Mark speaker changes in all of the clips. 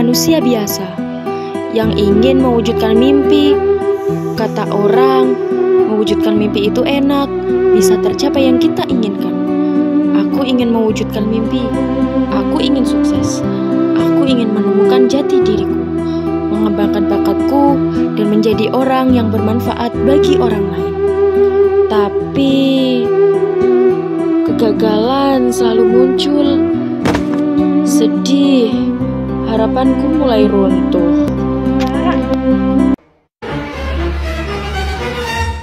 Speaker 1: manusia biasa yang ingin mewujudkan mimpi. Kata orang, mewujudkan mimpi itu enak, bisa tercapai yang kita inginkan. Aku ingin mewujudkan mimpi. Aku ingin sukses. Aku ingin menemukan jati diriku, mengembangkan bakatku, dan menjadi orang yang bermanfaat bagi orang lain. Tapi kegagalan selalu muncul. Sedih, harapanku mulai runtuh.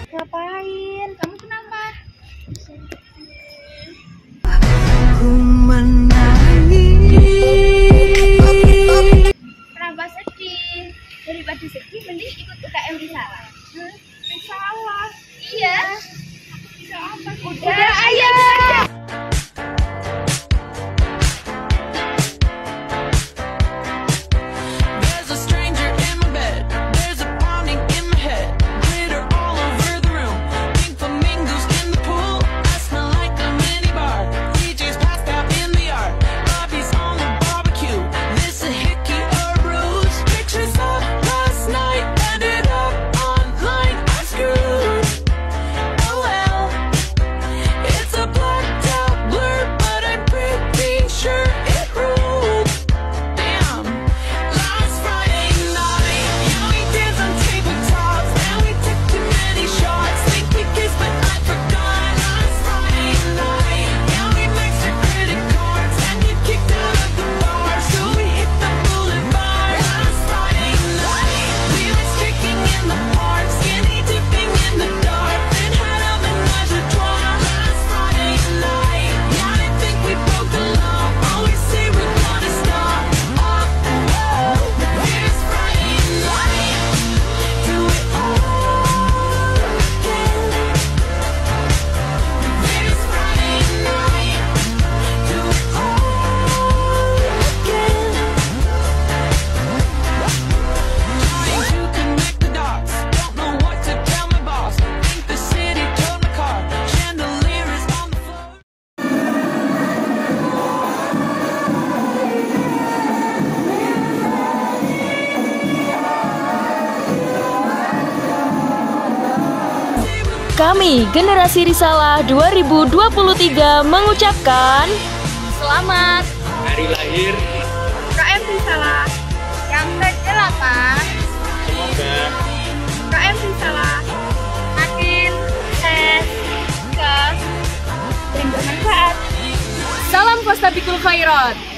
Speaker 2: Ngapain? Kamu kenapa?
Speaker 3: Ku menangis.
Speaker 2: Kenapa sedih? Daripada sedih, mending ikut UKM Risalah. Risalah? Iya. Bisa apa? Udah, ayo.
Speaker 1: Kami Generasi Risalah 2023 mengucapkan
Speaker 2: Selamat
Speaker 4: hari lahir
Speaker 2: UKM Risalah yang ke-8.
Speaker 4: semoga
Speaker 2: UKM Risalah makin sukses, dan bermanfaat.
Speaker 1: Salam Fastabikul Khairat.